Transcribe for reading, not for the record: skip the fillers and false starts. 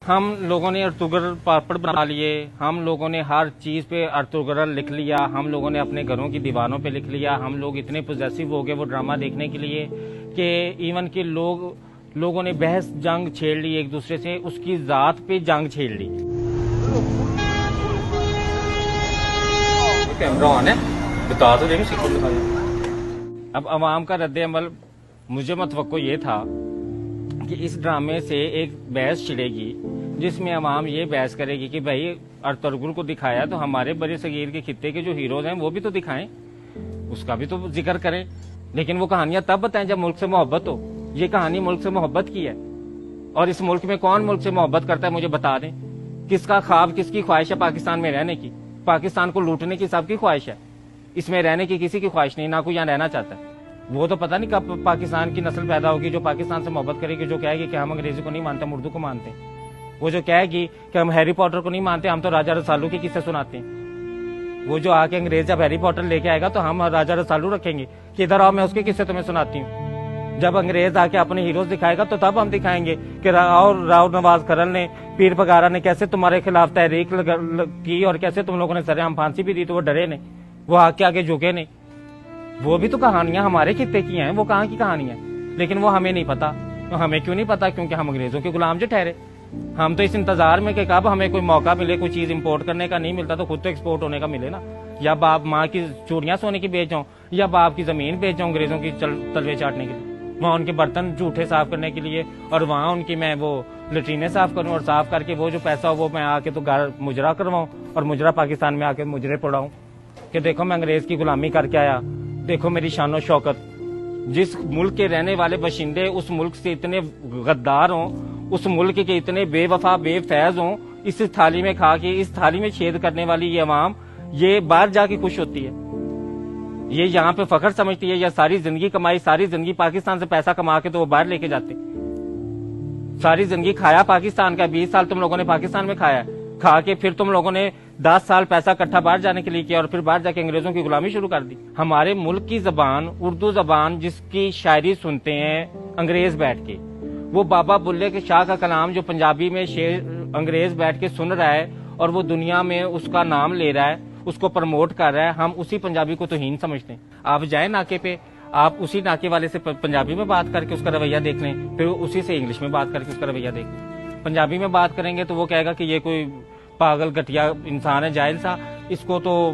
ہم لوگوں نے ارطغرل پاپڑ بنا لیے، ہم لوگوں نے ہر چیز پہ ارطغرل لکھ لیا، ہم لوگوں نے اپنے گھروں کی دیواروں پہ لکھ لیا، ہم لوگ اتنے پوزیسو ہو گئے وہ ڈرامہ دیکھنے کے لیے کہ ایون کہ لوگوں نے بحث جنگ چھیڑ لی ایک دوسرے سے، اس کی ذات پہ جنگ چھیڑ لی۔ کیمرہ آن ہے، بتا تو دیکھیں سیکھو دکھا دیں۔ اب عوام کا رد عمل مجھے متوقع یہ تھا کہ اس ڈرامے سے ایک بحث چھڑے گی جس میں عوام یہ بحث کرے گی کہ بھائی ارطغرل کو دکھایا تو ہمارے بر صغیر کے خطے کے جو ہیروز ہیں وہ بھی تو دکھائیں، اس کا بھی تو ذکر کریں، لیکن وہ کہانیاں تب بتائیں جب ملک سے محبت ہو۔ یہ کہانی ملک سے محبت کی ہے، اور اس ملک میں کون ملک سے محبت کرتا ہے مجھے بتا دیں۔ کس کا خواب، کس کی خواہش ہے پاکستان میں رہنے کی؟ پاکستان کو لوٹنے کی سب کی خواہش ہے، اس میں رہنے کی کسی کی خواہش نہیں، نہ کوئی یہاں رہنا چاہتا ہے۔ وہ تو پتہ نہیں کب پاکستان کی نسل پیدا ہوگی جو پاکستان سے محبت کرے گی، جو کہے گی کہ ہم انگریزی کو نہیں مانتے، ہم اردو کو مانتے ہیں۔ وہ جو کہے گی کہ ہم ہیری پوٹر کو نہیں مانتے، ہم تو راجہ رسالو کے قصے سناتے ہیں۔ وہ جو آ کے انگریز جب ہیری پوٹر لے کے آئے گا تو ہم راجہ رسالو رکھیں گے کہ ادھر آؤ میں اس کے قصے تمہیں سناتی ہوں۔ جب انگریز آ کے اپنے ہیروز دکھائے گا تو تب ہم دکھائیں گے کہ راؤ نواز کھرل نے، پیر پگارا نے کیسے تمہارے خلاف تحریک کی اور کیسے تم لوگوں نے سر ہم پھانسی بھی دی تو وہ ڈرے نہیں، وہ آ کے آگے جھکے نہیں۔ وہ بھی تو کہانیاں ہمارے خطے کی ہیں، وہ کہاں کی کہانیاں ہیں؟ لیکن وہ ہمیں نہیں پتا۔ ہمیں کیوں نہیں پتا؟ کیونکہ ہم انگریزوں کے غلام جو ٹھہرے۔ ہم تو اس انتظار میں کہ کب ہمیں کوئی موقع ملے، کوئی چیز امپورٹ کرنے کا، نہیں ملتا تو خود تو ایکسپورٹ ہونے کا ملے نا۔ یا باپ ماں کی چوڑیاں سونے کی بیچ جاؤں، یا باپ کی زمین بیچ جاؤں انگریزوں کی تلوے چاٹنے کے لیے، وہاں ان کے برتن جھوٹے صاف کرنے کے لیے، اور وہاں ان کی میں وہ لیٹرینیں صاف کروں، اور صاف کر کے وہ جو پیسہ ہو وہ میں آ کے تو گھر مجرا کرواؤں، اور مجرا پاکستان میں آ کے مجرے پڑاؤں کہ دیکھو میں انگریز کی غلامی کر کے آیا، دیکھو میری شان و شوکت۔ جس ملک کے رہنے والے باشندے اس ملک سے اتنے غدار ہوں، اس ملک کے اتنے بے وفا بے فیض ہوں، اس تھالی میں کھا کے اس تھالی میں چھید کرنے والی یہ عوام یہ باہر جا کے خوش ہوتی ہے، یہ یہاں پہ فخر سمجھتی ہے، یا ساری زندگی کمائی، ساری زندگی پاکستان سے پیسہ کما کے تو وہ باہر لے کے جاتے، ساری زندگی کھایا پاکستان کا، 20 سال تم لوگوں نے پاکستان میں کھایا، کھا کے پھر تم لوگوں نے 10 سال پیسہ اکٹھا باہر جانے کے لیے کیا، اور پھر باہر جا کے انگریزوں کی غلامی شروع کر دی۔ ہمارے ملک کی زبان اردو زبان جس کی شاعری سنتے ہیں انگریز بیٹھ کے، وہ بابا بلے کے شاہ کا کلام جو پنجابی میں شعر انگریز بیٹھ کے سن رہا ہے اور وہ دنیا میں اس کا نام لے رہا ہے، اس کو پروموٹ کر رہا ہے، ہم اسی پنجابی کو توہین سمجھتے ہیں۔ آپ جائیں ناکے پہ، آپ اسی ناکے والے سے پنجابی میں بات کر کے اس کا رویہ دیکھ لیں، پھر اسی سے انگلش میں بات کر کے اس کا رویہ دیکھ لیں۔ پنجابی میں بات کریں گے تو وہ کہے گا کہ یہ کوئی پاگل گٹیا انسان ہے، جاہل سا، اس کو تو